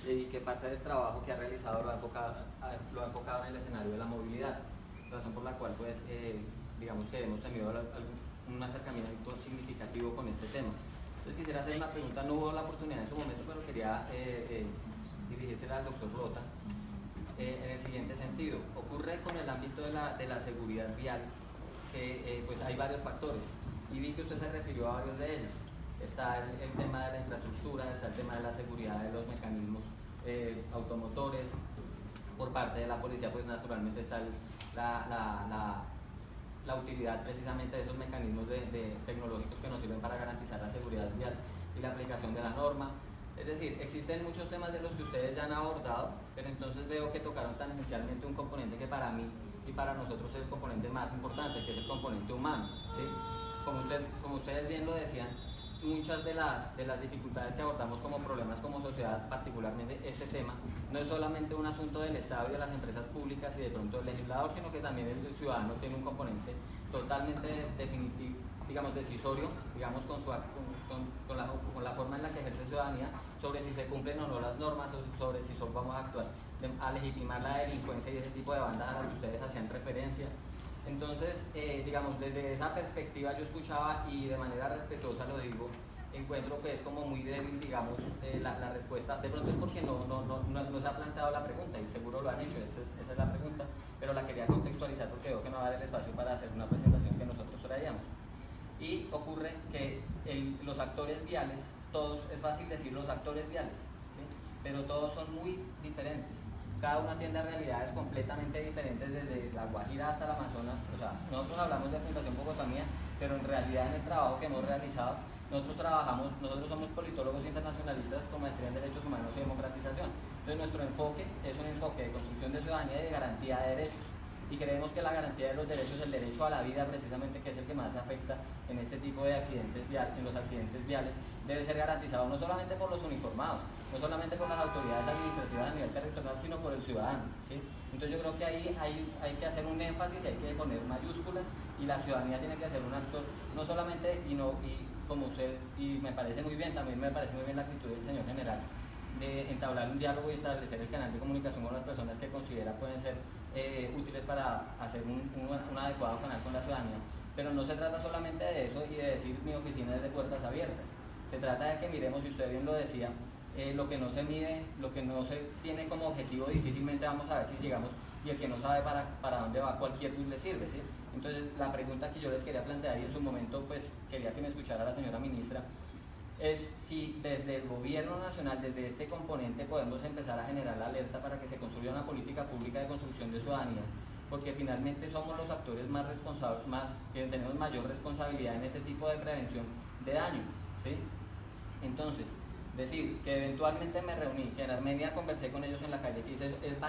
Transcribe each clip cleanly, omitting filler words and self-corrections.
y que parte del trabajo que ha realizado lo ha enfocado en el escenario de la movilidad, razón por la cual pues digamos que hemos tenido un acercamiento significativo con este tema. Entonces quisiera hacer una pregunta, no hubo la oportunidad en su momento, pero quería dirigírsela al doctor Rota en el siguiente sentido. Ocurre con el ámbito de la seguridad vial que pues hay varios factores, y vi que usted se refirió a varios de ellos. Está el tema de la infraestructura, está el tema de la seguridad de los mecanismos automotores. Por parte de la policía, pues naturalmente está la utilidad precisamente de esos mecanismos tecnológicos que nos sirven para garantizar la seguridad vial y la aplicación de la norma. Es decir, existen muchos temas de los que ustedes ya han abordado, pero entonces veo que tocaron tangencialmente un componente que para mí y para nosotros es el componente más importante, que es el componente humano, ¿sí? Como ustedes bien lo decían, muchas de las dificultades que abordamos como problemas como sociedad, particularmente este tema, no es solamente un asunto del Estado y de las empresas públicas y de pronto del legislador, sino que también el ciudadano tiene un componente totalmente definitivo, digamos decisorio, digamos con la forma en la que ejerce ciudadanía, sobre si se cumplen o no las normas, o sobre si solo vamos a actuar a legitimar la delincuencia y ese tipo de bandas a las que ustedes hacían referencia. Entonces, digamos, desde esa perspectiva yo escuchaba, y de manera respetuosa lo digo, encuentro que es como muy débil, digamos, la respuesta. De pronto es porque no se ha planteado la pregunta, y seguro lo han hecho, esa es la pregunta, pero la quería contextualizar porque veo que no va a haber el espacio para hacer una presentación que nosotros traíamos. Y ocurre que los actores viales, todos, es fácil decir los actores viales, ¿sí? Pero todos son muy diferentes. Cada uno atiende a realidades completamente diferentes, desde la Guajira hasta el Amazonas. O sea, nosotros hablamos de Fundación Bogotá Mía, pero en realidad en el trabajo que hemos realizado, nosotros somos politólogos internacionalistas con maestría en Derechos Humanos y Democratización. Entonces nuestro enfoque es un enfoque de construcción de ciudadanía y de garantía de derechos. Y creemos que la garantía de los derechos, el derecho a la vida precisamente, que es el que más afecta en este tipo de accidentes viales, en los accidentes viales, debe ser garantizado no solamente por los uniformados, no solamente por las autoridades administrativas a nivel territorial, sino por el ciudadano, ¿sí? Entonces yo creo que ahí hay que hacer un énfasis, hay que poner mayúsculas, y la ciudadanía tiene que ser un actor, no solamente, y como usted, y me parece muy bien, también me parece muy bien la actitud del señor general, de entablar un diálogo y establecer el canal de comunicación con las personas que considera pueden ser útiles para hacer un adecuado canal con la ciudadanía. Pero no se trata solamente de eso y de decir mi oficina es de puertas abiertas. Se trata de que miremos, y usted bien lo decía, lo que no se mide, lo que no se tiene como objetivo, difícilmente vamos a ver si llegamos, y el que no sabe para dónde va, cualquier bus le sirve, ¿sí? Entonces la pregunta que yo les quería plantear, y en su momento pues quería que me escuchara la señora ministra, es si desde el gobierno nacional, desde este componente, podemos empezar a generar la alerta para que se construya una política pública de construcción de ciudadanía, porque finalmente somos los actores más responsables, que tenemos mayor responsabilidad en este tipo de prevención de daño, ¿sí? Entonces, decir que eventualmente me reuní, que en Armenia conversé con ellos en la calle, que hice eso, es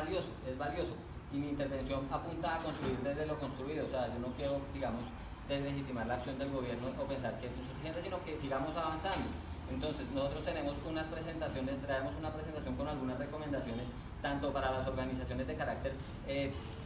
valioso, y mi intervención apunta a construir desde lo construido. O sea, yo no quiero, digamos, deslegitimar la acción del gobierno o pensar que eso es suficiente, sino que sigamos avanzando. Entonces, nosotros tenemos unas presentaciones, traemos una presentación con algunas recomendaciones, tanto para las organizaciones de carácter,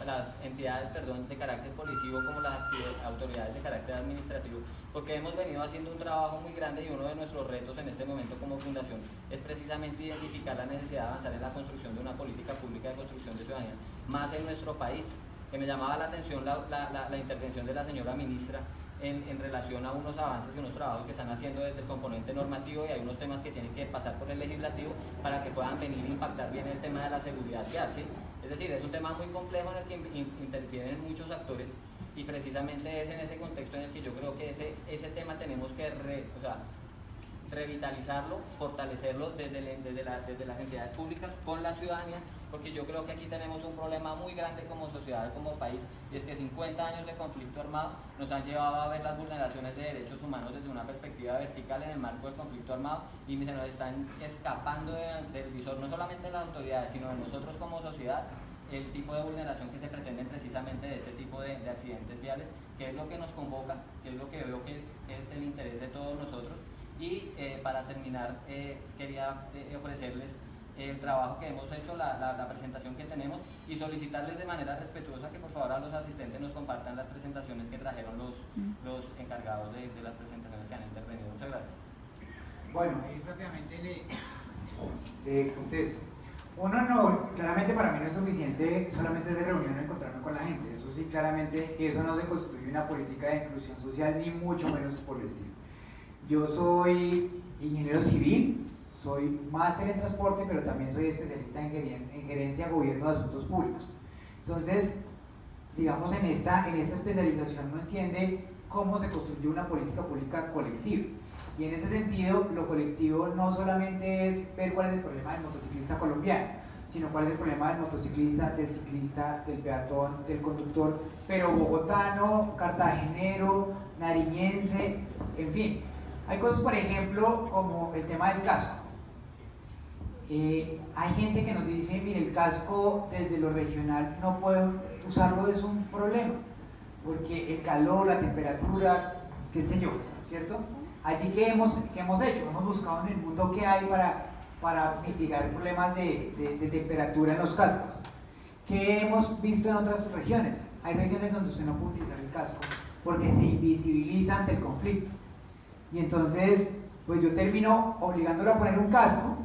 las entidades, perdón, de carácter policivo, como las autoridades de carácter administrativo, porque hemos venido haciendo un trabajo muy grande, y uno de nuestros retos en este momento como fundación es precisamente identificar la necesidad de avanzar en la construcción de una política pública de construcción de ciudadanía, más en nuestro país. Que me llamaba la atención la intervención de la señora ministra en relación a unos avances y unos trabajos que están haciendo desde el componente normativo, y hay unos temas que tienen que pasar por el legislativo para que puedan venir a impactar bien el tema de la seguridad vial, ¿sí? Es decir, es un tema muy complejo en el que intervienen muchos actores, y precisamente es en ese contexto en el que yo creo que ese tema tenemos que revitalizarlo, fortalecerlo desde las entidades públicas con la ciudadanía, porque yo creo que aquí tenemos un problema muy grande como sociedad, como país, y es que 50 años de conflicto armado nos han llevado a ver las vulneraciones de derechos humanos desde una perspectiva vertical en el marco del conflicto armado, y se nos están escapando del visor, no solamente de las autoridades, sino de nosotros como sociedad, el tipo de vulneración que se pretende precisamente de este tipo de accidentes viales, que es lo que nos convoca, que es lo que veo que es el interés de todos nosotros. Y para terminar, quería ofrecerles el trabajo que hemos hecho, la presentación que tenemos, y solicitarles de manera respetuosa que por favor a los asistentes nos compartan las presentaciones que trajeron los encargados de las presentaciones que han intervenido. Muchas gracias. Bueno, ahí rápidamente le contesto. Uno no, claramente para mí no es suficiente solamente hacer reunión y encontrarme con la gente. Eso sí, claramente, eso no se constituye una política de inclusión social, ni mucho menos por el estilo. Yo soy ingeniero civil, soy máster en transporte, pero también soy especialista en gerencia, gobierno de asuntos públicos. Entonces, digamos, en esta especialización uno entiende cómo se construye una política pública colectiva. Y en ese sentido, lo colectivo no solamente es ver cuál es el problema del motociclista colombiano, sino cuál es el problema del motociclista, del ciclista, del peatón, del conductor, pero bogotano, cartagenero, nariñense, en fin. Hay cosas, por ejemplo, como el tema del casco. Hay gente que nos dice, mire, el casco desde lo regional no puedo usarlo, es un problema, porque el calor, la temperatura, qué sé yo, ¿cierto? Allí, ¿qué hemos hecho? Hemos buscado en el mundo qué hay para mitigar problemas de temperatura en los cascos. ¿Qué hemos visto en otras regiones? Hay regiones donde usted no puede utilizar el casco porque se invisibiliza ante el conflicto. Y entonces, pues yo termino obligándolo a poner un casco,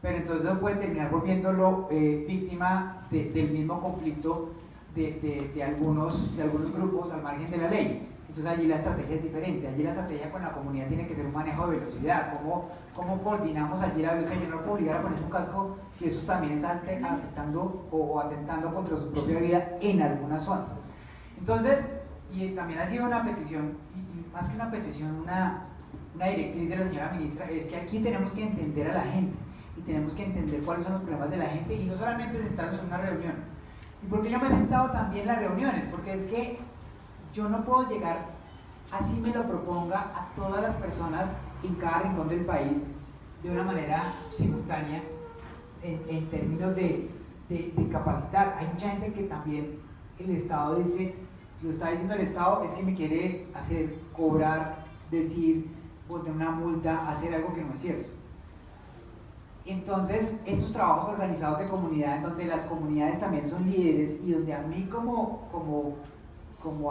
pero entonces eso puede terminar volviéndolo víctima del mismo conflicto de algunos grupos al margen de la ley. Entonces allí la estrategia es diferente, allí la estrategia con la comunidad tiene que ser un manejo de velocidad, cómo coordinamos allí la velocidad. Yo no puedo obligar a ponerse un casco si eso también está afectando o atentando contra su propia vida en algunas zonas. Entonces, y también ha sido una petición, y más que una petición, una directriz de la señora ministra, es que aquí tenemos que entender a la gente y tenemos que entender cuáles son los problemas de la gente y no solamente sentarnos en una reunión. ¿Y por qué yo me he sentado también en las reuniones? Porque es que yo no puedo llegar, así me lo proponga, a todas las personas en cada rincón del país de una manera simultánea en términos de capacitar. Hay mucha gente que también el Estado dice, lo está diciendo el Estado, es que me quiere hacer cobrar, decir, poner una multa, hacer algo que no es cierto. Entonces, esos trabajos organizados de comunidad, en donde las comunidades también son líderes y donde a mí como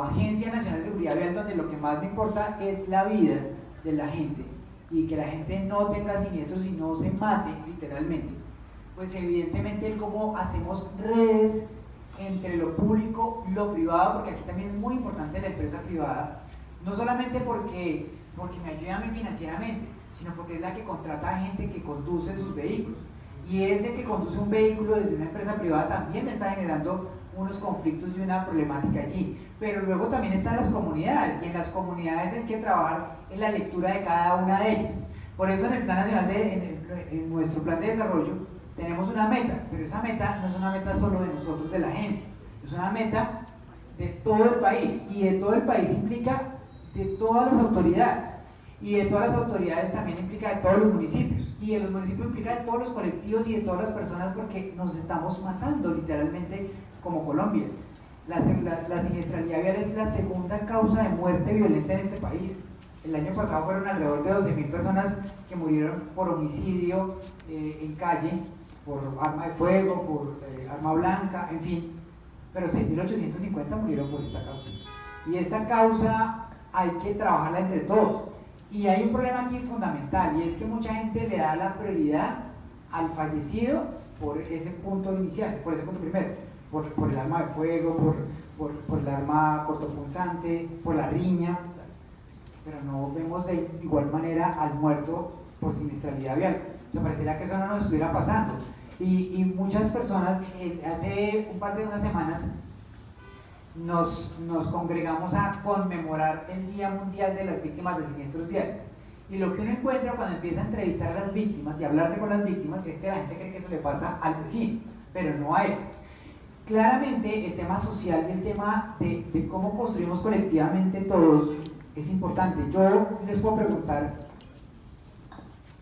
Agencia Nacional de Seguridad Vial, donde lo que más me importa es la vida de la gente y que la gente no tenga siniestros y no se mate literalmente, pues evidentemente cómo hacemos redes entre lo público, lo privado, porque aquí también es muy importante la empresa privada, no solamente porque me ayuda a mí financieramente, sino porque es la que contrata a gente que conduce sus vehículos, y ese que conduce un vehículo desde una empresa privada también me está generando unos conflictos y una problemática allí. Pero luego también están las comunidades, y en las comunidades hay que trabajar en la lectura de cada una de ellas. Por eso en el Plan Nacional, en nuestro plan de desarrollo, tenemos una meta, pero esa meta no es una meta solo de nosotros, de la agencia, es una meta de todo el país, y de todo el país implica de todas las autoridades, y de todas las autoridades también implica de todos los municipios, y de los municipios implica de todos los colectivos y de todas las personas, porque nos estamos matando literalmente como Colombia. La siniestralidad vial es la segunda causa de muerte violenta en este país. El año pasado fueron alrededor de 12.000 personas que murieron por homicidio en calle, por arma de fuego, por arma blanca, en fin, pero 6.850 murieron por esta causa. Y esta causa hay que trabajarla entre todos. Y hay un problema aquí fundamental, y es que mucha gente le da la prioridad al fallecido por ese punto inicial, por ese punto primero, por el arma de fuego, por el arma cortopunzante, por la riña, pero no vemos de igual manera al muerto por siniestralidad vial. O sea, pareciera que eso no nos estuviera pasando. Y muchas personas, hace un par de unas semanas, nos congregamos a conmemorar el Día Mundial de las Víctimas de Siniestros Viales. Y lo que uno encuentra cuando empieza a entrevistar a las víctimas y hablarse con las víctimas es que la gente cree que eso le pasa al vecino, pero no a él. Claramente el tema social y el tema de cómo construimos colectivamente todos es importante. Yo les puedo preguntar,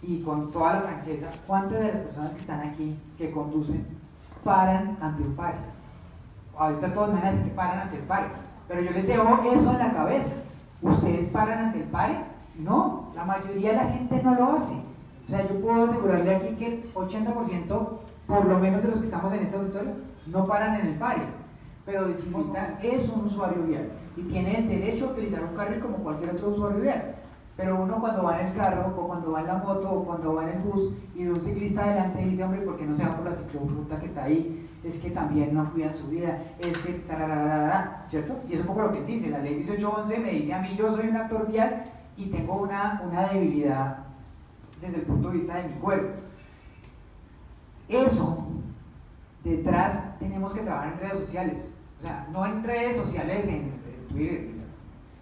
y con toda la franqueza, ¿cuántas de las personas que están aquí, que conducen, paran ante un pare? Ahorita todos me van a decir que paran ante el pare, pero yo les dejo eso en la cabeza. ¿Ustedes paran ante el pare? No, la mayoría de la gente no lo hace. O sea, yo puedo asegurarle aquí que el 80%, por lo menos de los que estamos en este auditorio, no paran en el pare. Pero el ciclista es un usuario vial y tiene el derecho a utilizar un carril como cualquier otro usuario vial. Pero uno cuando va en el carro, o cuando va en la moto, o cuando va en el bus, y ve un ciclista adelante y dice, hombre, ¿por qué no se va por la ciclorruta que está ahí? Es que también no cuidan su vida, es que tarararara, ¿cierto? Y es un poco lo que él dice, la ley 1811 me dice a mí, yo soy un actor vial y tengo una debilidad desde el punto de vista de mi cuerpo. Eso, detrás tenemos que trabajar en redes sociales, o sea, no en redes sociales en Twitter,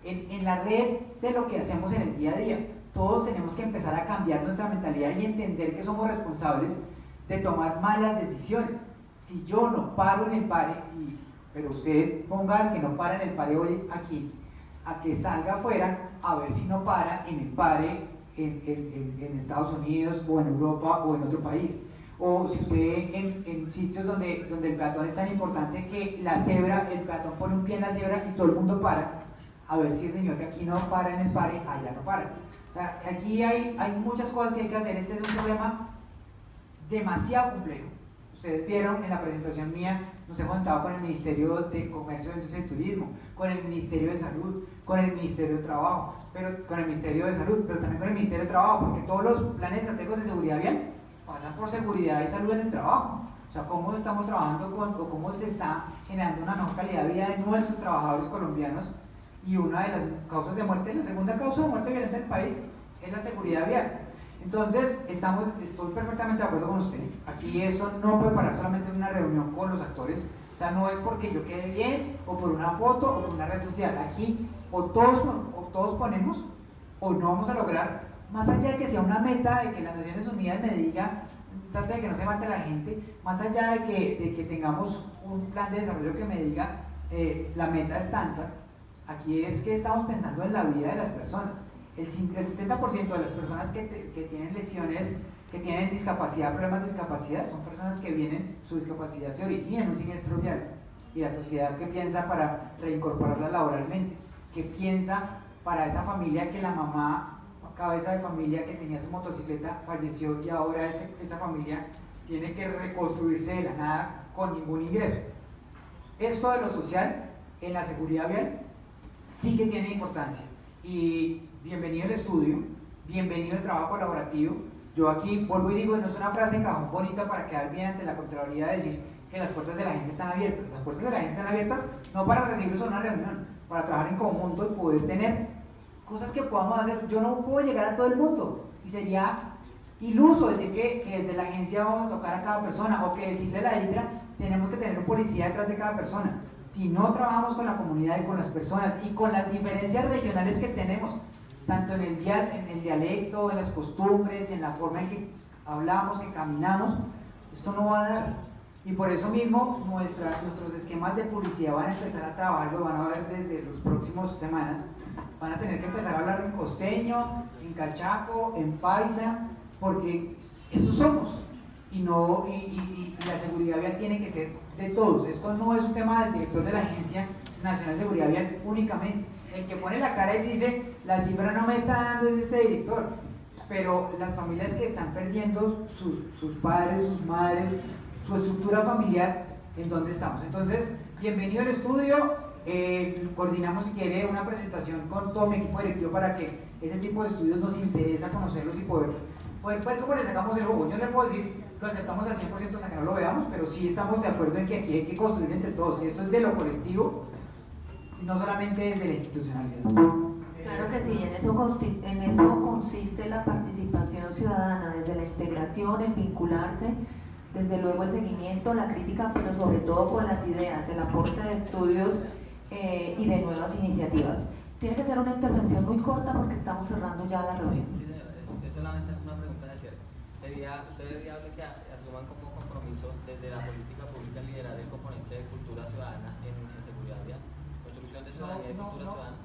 en la red de lo que hacemos en el día a día. Todos tenemos que empezar a cambiar nuestra mentalidad y entender que somos responsables de tomar malas decisiones. Si yo no paro en el pare, pero usted ponga al que no para en el pare hoy aquí, a que salga afuera a ver si no para en el pare en Estados Unidos o en Europa o en otro país. O si usted en sitios donde el peatón es tan importante que la cebra, el peatón pone un pie en la cebra y todo el mundo para, a ver si el señor que aquí no para en el pare, allá no para. O sea, aquí hay muchas cosas que hay que hacer. Este es un problema demasiado complejo. Ustedes vieron en la presentación mía, nos hemos sentado con el Ministerio de Comercio, Industria y Turismo, con el Ministerio de Salud, con el Ministerio de Trabajo, con el Ministerio de Salud, pero también con el Ministerio de Trabajo, porque todos los planes estratégicos de seguridad vial pasan por seguridad y salud en el trabajo. O sea, cómo estamos trabajando o cómo se está generando una mejor calidad de vida de nuestros trabajadores colombianos. Y una de las causas de muerte, la segunda causa de muerte violenta del país es la seguridad vial. Entonces, estoy perfectamente de acuerdo con usted. Aquí esto no puede parar solamente en una reunión con los actores. O sea, no es porque yo quede bien, o por una foto, o por una red social. Aquí o todos ponemos, o no vamos a lograr, más allá de que sea una meta, de que las Naciones Unidas me diga, trate de que no se mate la gente, más allá de que tengamos un plan de desarrollo que me diga, la meta es tanta. Aquí es que estamos pensando en la vida de las personas. El 70% de las personas que tienen lesiones, que tienen discapacidad, problemas de discapacidad, son personas que vienen, su discapacidad se origina en un siniestro vial. Y la sociedad, ¿qué piensa para reincorporarla laboralmente? ¿Qué piensa para esa familia que la mamá, cabeza de familia que tenía su motocicleta, falleció y ahora esa familia tiene que reconstruirse de la nada con ningún ingreso? Esto de lo social en la seguridad vial sí que tiene importancia. Y bienvenido al estudio, bienvenido al trabajo colaborativo. Yo aquí vuelvo y digo, no es una frase cajón bonita para quedar bien ante la Contraloría de decir que las puertas de la agencia están abiertas. Las puertas de la agencia están abiertas no para recibirlos a una reunión, para trabajar en conjunto y poder tener cosas que podamos hacer. Yo no puedo llegar a todo el mundo y sería iluso decir que desde la agencia vamos a tocar a cada persona, o que decirle a la ITRA tenemos que tener un policía detrás de cada persona. Si no trabajamos con la comunidad y con las personas y con las diferencias regionales que tenemos, tanto en el dialecto, en las costumbres, en la forma en que hablamos, que caminamos, esto no va a dar. Y por eso mismo nuestros esquemas de publicidad van a empezar a trabajar, lo van a ver desde las próximas semanas. Van a tener que empezar a hablar en costeño, en cachaco, en paisa, porque eso somos. Y la seguridad vial tiene que ser de todos. Esto no es un tema del director de la Agencia Nacional de Seguridad Vial únicamente. El que pone la cara y dice, la cifra no me está dando es este director. Pero las familias que están perdiendo sus padres, sus madres, su estructura familiar, ¿en dónde estamos? Entonces, bienvenido al estudio. Coordinamos, si quiere, una presentación con todo mi equipo directivo para que ese tipo de estudios nos interesa conocerlos y poder cómo le sacamos el jugo. Yo no le puedo decir, lo aceptamos al 100% hasta que no lo veamos, pero sí estamos de acuerdo en que aquí hay que construir entre todos. Y esto es de lo colectivo, no solamente desde la institucionalidad. Claro que sí, en eso consiste la participación ciudadana, desde la integración, el vincularse, desde luego el seguimiento, la crítica, pero sobre todo con las ideas, el aporte de estudios y de nuevas iniciativas. Tiene que ser una intervención muy corta porque estamos cerrando ya la reunión. Sí, señora, es solamente una pregunta de cierre. ¿Usted es viable que asuman como compromiso desde la política pública liderar el componente de cultura ciudadana en seguridad vial? Construcción de ciudadanía y cultura ciudadana.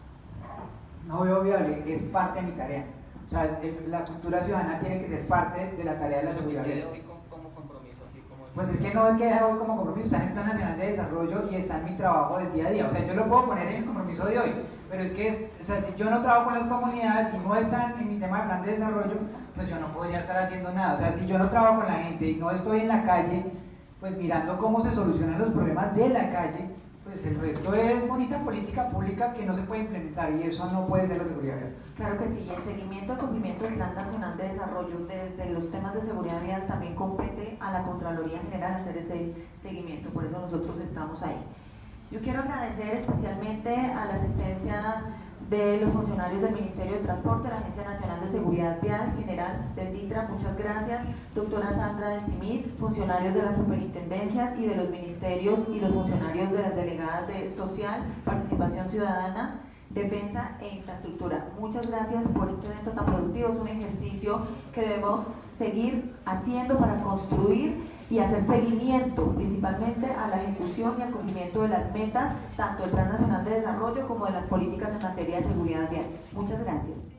No veo viable, es parte de mi tarea. O sea, la cultura ciudadana tiene que ser parte de la tarea de la seguridad vial. Hoy como compromiso, así como Pues es que no queda hoy como compromiso, está en el Plan Nacional de Desarrollo y está en mi trabajo del día a día. O sea, yo lo puedo poner en el compromiso de hoy, pero es que o sea, si yo no trabajo con las comunidades, si no están en mi tema de plan de desarrollo, pues yo no podría estar haciendo nada. O sea, si yo no trabajo con la gente y no estoy en la calle, pues mirando cómo se solucionan los problemas de la calle, Pues el resto es bonita política pública que no se puede implementar y eso no puede ser la seguridad vial. Claro que sí, y el seguimiento al cumplimiento del Plan Nacional de Desarrollo desde los temas de seguridad vial también compete a la Contraloría General hacer ese seguimiento, por eso nosotros estamos ahí. Yo quiero agradecer especialmente a la asistencia de los funcionarios del Ministerio de Transporte, la Agencia Nacional de Seguridad Vial, general del DITRA, muchas gracias, doctora Sandra del CIMIT, funcionarios de las superintendencias y de los ministerios y los funcionarios de las delegadas de Social, Participación Ciudadana, Defensa e Infraestructura. Muchas gracias por este evento tan productivo, es un ejercicio que debemos seguir haciendo para construir y hacer seguimiento principalmente a la ejecución y al cumplimiento de las metas, tanto del Plan Nacional de Desarrollo como de las políticas en materia de seguridad vial. Muchas gracias.